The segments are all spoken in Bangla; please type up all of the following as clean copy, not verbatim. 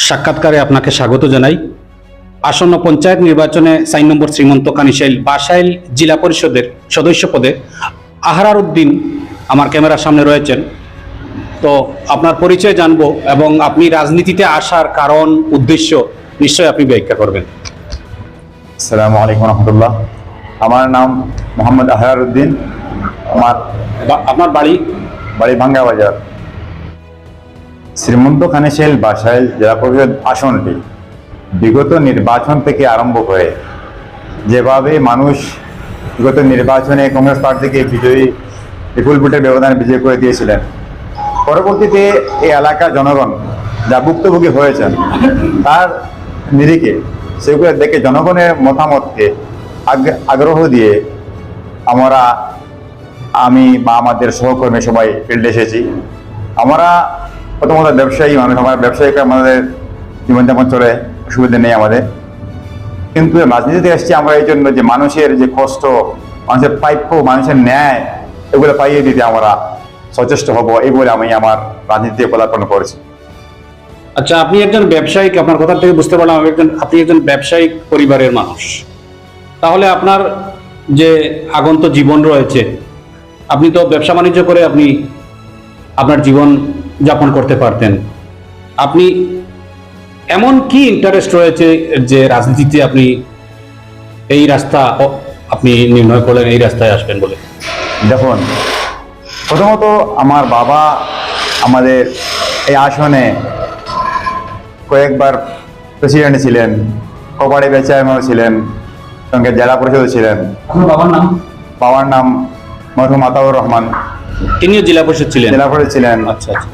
সাক্ষাৎকারে আপনাকে স্বাগত জানাই। আসন্ন পঞ্চায়েত নির্বাচনে ৪ নম্বর শ্রীমন্ত কানিশাইল বাসাইল জেলা পরিষদের সদস্য পদে আহরার উদ্দিন আমার ক্যামেরার সামনে রয়েছেন। তো আপনার পরিচয় জানবো এবং আপনি রাজনীতিতে আসার কারণ উদ্দেশ্য নিশ্চয়ই আপনি ব্যাখ্যা করবেন। আসসালামু আলাইকুম রহমতুল্লাহ। আমার নাম মোহাম্মদ আহরার উদ্দিন। আপনার বাড়ি? বাড়ি ভাঙ্গা বাজার। শ্রীমন্ত কানিশাইল বাসাইল জেলা পরিষদ আসনটি বিগত নির্বাচন থেকে আরম্ভ করে যেভাবে মানুষ বিগত নির্বাচনে কংগ্রেস পার্টিকে বিপুল ভোটের ব্যবধানে বিজয় করে দিয়েছিলেন, পরবর্তীতে এই এলাকার জনগণ যা ভুক্তভোগী হয়েছেন তার নিরিখে সেগুলো দেখে জনগণের মতামতকে আগ্রহ দিয়ে আমি বা আমাদের সহকর্মী সবাই ফিল্ডে এসেছি। আমরা প্রথমত ব্যবসায়ী মানুষ, আমার ব্যবসায়িক আমাদের জীবনযাপন চলে, অসুবিধা নেই আমাদের। কিন্তু রাজনীতিতে এসেছি আমরা এই জন্য যে মানুষের যে কষ্ট, মানুষের প্রাপ্য, মানুষের ন্যায় এগুলো পাইয়ে দিতে আমরা সচেষ্ট হব, এই বলে আমি আমার রাজনীতিতে পদার্পণ করেছি। আচ্ছা, আপনি একজন ব্যবসায়িক, আপনার কথা থেকে বুঝতে পারলাম আপনি একজন ব্যবসায়িক পরিবারের মানুষ। তাহলে আপনার যে আগন্ত জীবন রয়েছে, আপনি তো ব্যবসা বাণিজ্য করে আপনি আপনার জীবন যাপন করতে পারতেন। আপনি এমন কি ইন্টারেস্ট রয়েছে যে রাজনীতিতে আপনি এই রাস্তা আপনি নির্ণয় করলেন এই রাস্তায় আসবেন বলে? দেখুন, প্রথমত আমার বাবা আমাদের এই আসনে কয়েকবার প্রেসিডেন্ট ছিলেন, কোঅপারেটিভ চেয়ারম্যানও ছিলেন, সঙ্গে জেলা পরিষদও ছিলেন। আপনার বাবার নাম? বাবার নাম মরহুম আতাউর রহমান। তিনিও জেলা পরিষদ ছিলেন? জেলা পরিষদ ছিলেন। আচ্ছা আচ্ছা।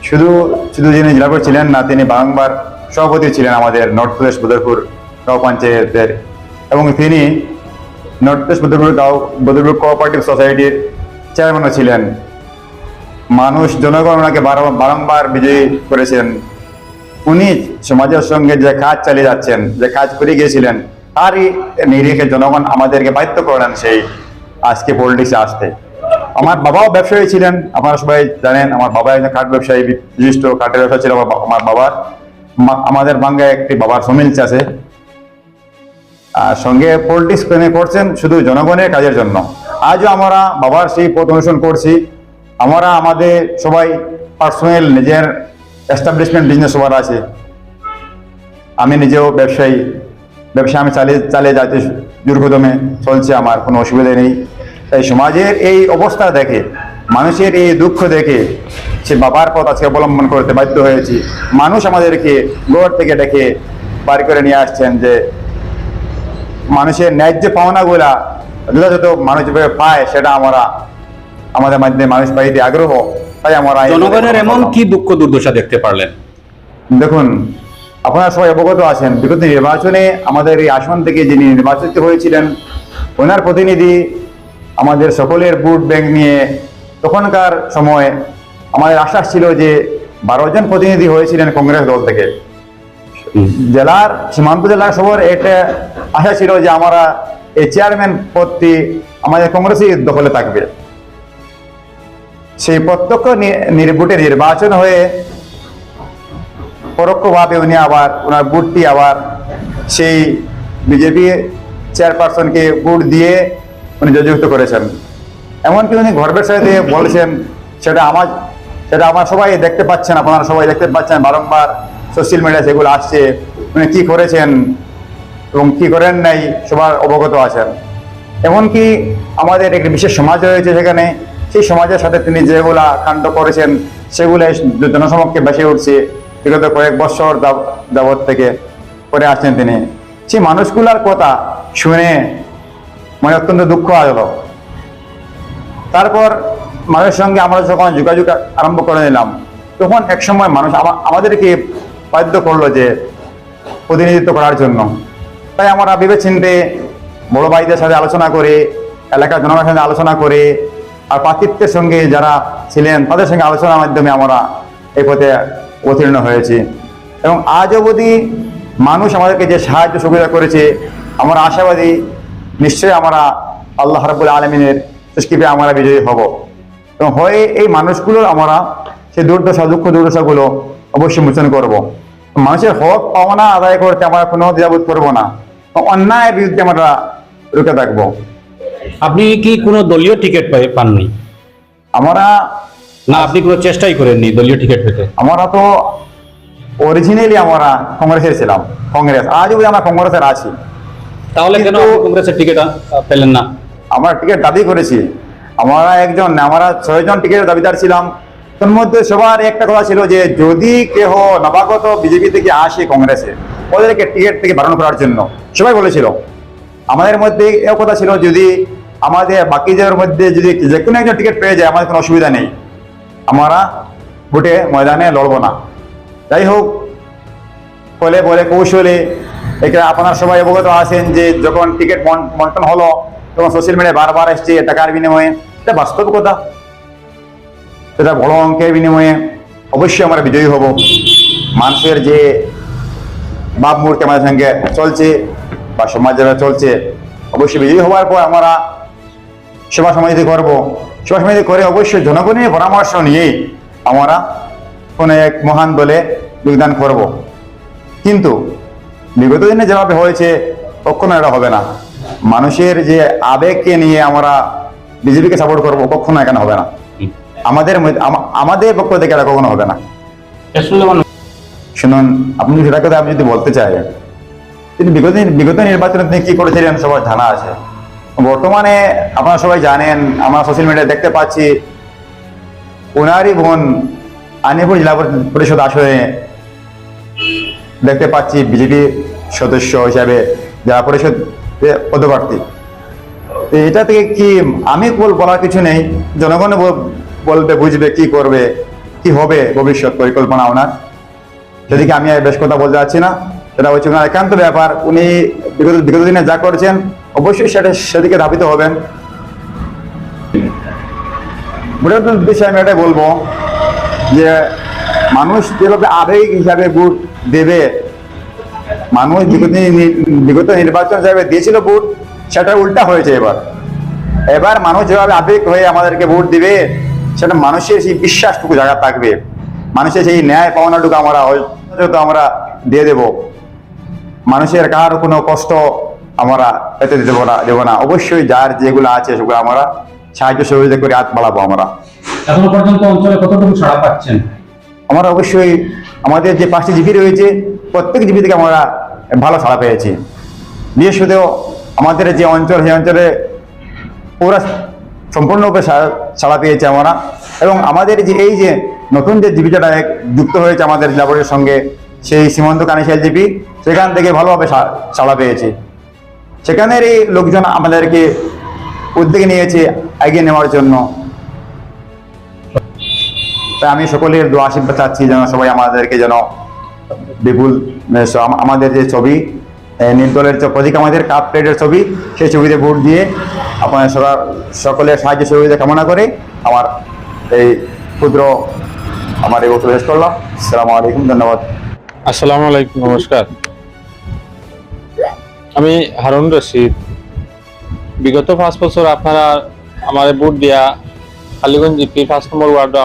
শুধু যিনি জেলা পরিষদ ছিলেন না, তিনি বারংবার সভাপতি ছিলেন আমাদের নর্থ ওয়েস্ট বদরপুর গাঁও পঞ্চায়েতের, এবং তিনি নর্থ ওয়েস্ট বদরপুর কোঅপারেটিভ সোসাইটির চেয়ারম্যানও ছিলেন। জনগণ ওনাকে বারংবার বিজয়ী করেছেন। উনি সমাজের সঙ্গে যে কাজ চালিয়ে যাচ্ছেন, যে কাজ করে গিয়েছিলেন, তারই নিরিখে জনগণ আমাদেরকে বাধ্য করেন সেই আজকে পলিটিক্সে আসতে। আমার বাবাও ব্যবসায়ী ছিলেন, আপনারা সবাই জানেন। আমার বাবা একজন কাঠ ব্যবসায়ী, বিশিষ্ট কাঠের ব্যবসা ছিল আমার বাবার। আমাদের বাংলায় একটি বাবার সমিল আছে, আর সঙ্গে পলিটিক্স করছেন শুধু জনগণের কাজের জন্য। আজও আমরা বাবার সেই পথ অনুসরণ করছি। আমাদের সবাই পার্সোনাল নিজের এস্টাবলিশমেন্ট বিজনেস সবার আছে। আমি নিজেও ব্যবসা আমি চালিয়ে যাচ্ছি, দীর্ঘদমে চলছে, আমার কোনো অসুবিধা নেই। তাই সমাজের এই অবস্থা দেখে, মানুষের এই দুঃখ দেখে সে বাবার পথ আজকে অবলম্বন করতে বাধ্য হয়েছি। মানুষ আমাদেরকে ঘর থেকে ডেকে বাড়ি করে নিয়ে আসছেন যে মানুষের ন্যায্য পাওনাগুলা যথাযথ মানুষ যেভাবে পায় সেটা আমাদের মাধ্যমে মানুষ পাইতে আগ্রহ। তাই আমরা জনগণের এমন কি দুঃখ দুর্দশা দেখতে পারলেন? দেখুন, আপনারা সবাই অবগত আছেন, বিগত নির্বাচনে আমাদের এই আসন থেকে যিনি নির্বাচিত হয়েছিলেন, ওনার প্রতিনিধি আমাদের সকলের ভোট ব্যাংক নিয়ে তখনকার সময় আমাদের আশ্বাস ছিল যে 12 জন প্রতিনিধি হয়েছিলেন কংগ্রেস দল থেকে। জেলার সীমান্ত জেলার সবার একটা আশা ছিল যে আমরা এই চেয়ারম্যান পদটি আমাদের কংগ্রেসই দখলে থাকবে। সেই প্রত্যক্ষ ভোটে নির্বাচন হয়ে পরোক্ষভাবে ওনার ভোটটি আবার সেই বিজেপি চেয়ারপারসনকে ভোট দিয়ে উনি জয়যুক্ত করেছেন। এমনকি উনি গর্বের সাথে বলেছেন, সেটা আমার সবাই দেখতে পাচ্ছেন, আপনারা সবাই দেখতে পাচ্ছেন, বারংবার সোশ্যাল মিডিয়ায় সেগুলো আসছে। উনি কি করেছেন এবং কি করেন নাই সবার অবগত আছেন। এমনকি আমাদের একটি বিশেষ সমাজ রয়েছে, সেখানে সেই সমাজের সাথে তিনি যেগুলা কাণ্ড করেছেন সেগুলো জনসমক্ষে ভেসে উঠছে বিগত কয়েক বছর যাবৎ থেকে করে আসছেন তিনি। সেই মানুষগুলার কথা শুনে মানে অত্যন্ত দুঃখ আসলো। তারপর মানুষের সঙ্গে আমরা যখন যোগাযোগ আরম্ভ করে নিলাম, তখন একসময় মানুষ আমাদেরকে বাধ্য করলো যে প্রতিনিধিত্ব করার জন্য। তাই আমরা ভেবেচিন্তে বড় ভাইদের সাথে আলোচনা করে, এলাকার জনগণের সাথে আলোচনা করে, আর প্রার্থিত্বের সঙ্গে যারা ছিলেন তাদের সঙ্গে আলোচনার মাধ্যমে আমরা এই পথে অবতীর্ণ হয়েছি। এবং আজ অবধি মানুষ আমাদেরকে যে সাহায্য সুবিধা করেছে, আমরা আশাবাদী নিশ্চয়ই আমরা আল্লাহ রাব্বুল আলামিনের তশরিফে আমরা বিজয়ী হব। এবং হয়ে এই মানুষগুলোর আমরা সেই দুর্দশা, দুঃখ দুর্দশাগুলো অবশ্যই মোচন করব। মানুষের হক পাওনা আদায় করতে আমরা কোনো দ্বিধাবোধ করবো না, অন্যায়ের বিরুদ্ধে আমরা রুখে থাকবো। আপনি কি কোনো দলীয় টিকিট পাননি, আমরা না আপনি কোনো চেষ্টাই করেননি দলীয় টিকিট পেতে? আমরা তো অরিজিনালি আমরা কংগ্রেসের ছিলাম, কংগ্রেস আজও আমরা কংগ্রেসের আছি। তাহলে কেন কিন্তু- আপনি কংগ্রেসের টিকিট পেলেন না? আমরা টিকিট দাবি করেছি, আমরা 6 জন টিকিটের দাবিদার ছিলাম। তার মধ্যে সবার একটা কথা ছিল যে যদি কেহ নবাগত বিজেপি থেকে আসে কংগ্রেসে, ওদেরকে টিকিট থেকে বারণ করার জন্য সবাই বলেছিল। আমাদের মধ্যে এও কথা ছিল যদি আমাদের বাকিদের মধ্যে যদি যে কোনো একজন টিকিট পেয়ে যায় আমাদের কোনো অসুবিধা নেই, আমরা ভোটে ময়দানে লড়বো না। যাই হোক, ফলে বলে কৌশলে এটা আপনার সবাই অবগত আছেন যে যখন টিকিট বন্টন হলো তখন সোশ্যাল মিডিয়ায় বারবার এসছে টাকার বিনিময়ে। এটা বাস্তব কথা, এটা বড় অঙ্কের বিনিময়ে অবশ্যই আমরা বিজয়ী হব। মানুষের যে ভাবমূর্তি আমাদের সঙ্গে চলছে বা সমাজ যেভাবে চলছে, অবশ্যই বিজয়ী হওয়ার পর আমরা সেবা সমাধি করবো। সেবা সমাধি করে অবশ্যই জনগণের পরামর্শ নিয়েই আমরা কোনো এক মহান দলে যোগদান করব। কিন্তু বিগত দিনে যেভাবে হয়েছে কখনো এটা হবে না। মানুষের যে আবেগকে নিয়ে আমরা বিজেপিকে সাপোর্ট করবো, কখনো এখানে হবে না। আমাদের পক্ষ থেকে এটা কখনো হবে না। শুনুন, আপনি সেটা কথা আমি যদি বলতে চাই, তিনি বিগত নির্বাচনে তিনি কি করেছিলেন সবার জানা আছে। বর্তমানে আপনারা সবাই জানেন, আমরা সোশ্যাল মিডিয়ায় দেখতে পাচ্ছি ওনারই বোন আনিপুর জেলা পরিষদ আসনে দেখতে পাচ্ছি বিজেপি সদস্য হিসাবে জেলা পরিষদ পদপ্রার্থী। এটা থেকে কি আমি বলার কিছু নেই, জনগণ বলবে, বুঝবে কি করবে, কি হবে ভবিষ্যৎ পরিকল্পনা ওনার। সেদিকে আমি বেশ কথা বলতে চাচ্ছি না, সেটা হচ্ছে ওনার একান্ত ব্যাপার। উনি বিগত দিনে যা করেছেন অবশ্যই সেদিকে ধাবিত হবেন। ভোটের বিষয়ে আমি এটাই বলবো যে মানুষ যেভাবে আবেগ হিসাবে ভোট দেবে, মানুষ বিগত নির্বাচন হিসাবে দিয়েছিল ভোট, সেটা উল্টা হয়েছে। এবার মানুষ যেভাবে আবেগ হয়ে আমাদেরকে ভোট দিবে, সেটা মানুষের সেই বিশ্বাসটুকু জায়গা থাকবে, মানুষের সেই ন্যায় পাওনাটুকু আমরা দিয়ে দেব। মানুষের কার কোনো কষ্ট আমরা পেতে দেবো না। অবশ্যই যার যেগুলো আছে সেগুলো আমরা সাহায্য সহযোগিতা করে হাত বাড়াবো। আমরা এখনো পর্যন্ত অঞ্চলে কতটুকু সাড়া পাচ্ছেন? আমরা অবশ্যই আমাদের যে 5টি জিপি রয়েছে, প্রত্যেক জিপি থেকে আমরা ভালো সাড়া পেয়েছি। বিশেষত আমাদের যে অঞ্চল, সেই অঞ্চলে পুরা সম্পূর্ণরূপে সাড়া পেয়েছে আমরা। এবং আমাদের যে এই যে নতুন যে জিপিটা যুক্ত হয়েছে আমাদের জেলা পরিষদের সঙ্গে, সেই সীমান্ত কানিশাল জিপি, সেখান থেকে ভালোভাবে সাড়া পেয়েছি। সেখানের এই লোকজন আমাদেরকে উদ্যোগ নিয়েছে এগিয়ে নেওয়ার জন্য। তাই আমি সকলের দোয়া আশীর্বাদ চাচ্ছি যেন সবাই আমাদেরকে যেন বিপুল আমাদের যে ছবি নির্দলের প্রতীক, আমাদের কাপ প্লেটের ছবি, সেই ছবিতে ভোট দিয়ে আপনার সকলের সাহায্য সহযোগিতা কামনা করে আমার এই ক্ষুদ্র এই বক্তব্য শেষ করলাম। আসসালামু আলাইকুম, ধন্যবাদ। আসসালামু আলাইকুম, নমস্কার। আমি হারুন রশিদ। বিগত 5 বছর আপনারা আমার ভোট দিয়া কালীগঞ্জ জিপি 5 নম্বর ওয়ার্ডে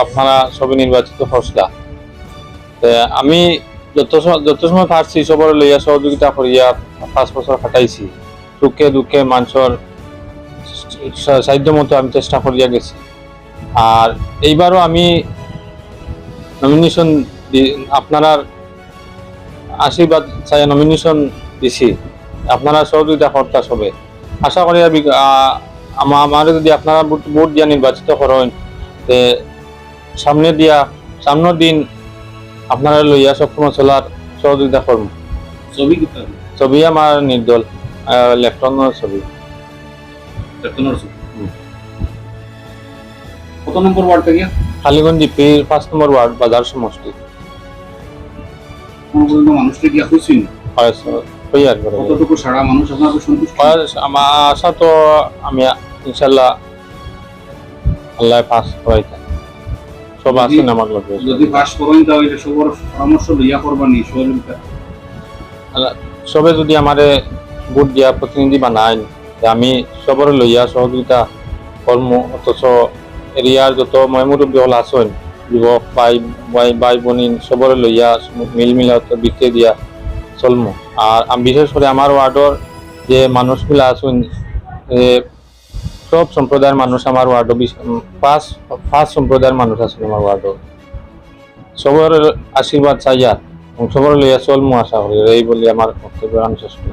আপনারা সবই নির্বাচিত হসলা। আমি যত সময় পারছি সবার লইয়া সহযোগিতা করিয়া 5 বছর কাটাইছি। সুখে দুঃখে মানুষের সাহায্য মতো আমি চেষ্টা করিয়া গেছি। আর এইবারও আমি নমিনেশন আপনারা আশীর্বাদ চাই নমিনেশন দিছি, আপনারা সহযোগিতা করতে সবে। আশা করি আমার যদি আপনারা ভোট দিয়া নির্বাচিত করেন, সামনের দিন আপনারা লইয়া সবসময় চলার সহযোগিতা করব। ছবি আমার নির্দল লেফটনের ছবি। কত নম্বর ওয়ার্ড থেকে? কালীগঞ্জ জিপি 5 নম্বর ওয়ার্ড, বাজার সমষ্টি। মানুষকে গিয়া খুশি কতটুকু সারা মানুষ আপনার সন্তুষ্ট? আমার আশা তো আমি ইনশাল্লাহ আল্লাহ পাস করাইতে সব আছেন আমার লগে। যদি পাস করেন তাহলে সবার পরামর্শ লইয়া করবানি সহযোগিতা। সবে যদি আমারে ভোট দিয়া প্রতিনিধি বানায়, আমি সবার লইয়া সহযোগিতা কর্ম। অথচ এরিয়ার যত ময়মুরব্বী হল আছেন যুবক ভাই ভাই ভাই বোনিন সবরে লইয়া মিল মিলাত বিতে দিয়া চলমু। আর আমি বিশেষ করে আমার ওয়ার্ডর যে মানুষগুলা আছেন সব সম্প্রদায়ের মানুষ আমার ওয়ার্ডও পাঁচ সম্প্রদায়ের মানুষ আছেন আমার ওয়ার্ডও, সবার আশীর্বাদ চাইয়া সবর লইয়া চলমু আশা করি। এই বলি আমার বক্তব্য আমি শেষ করি।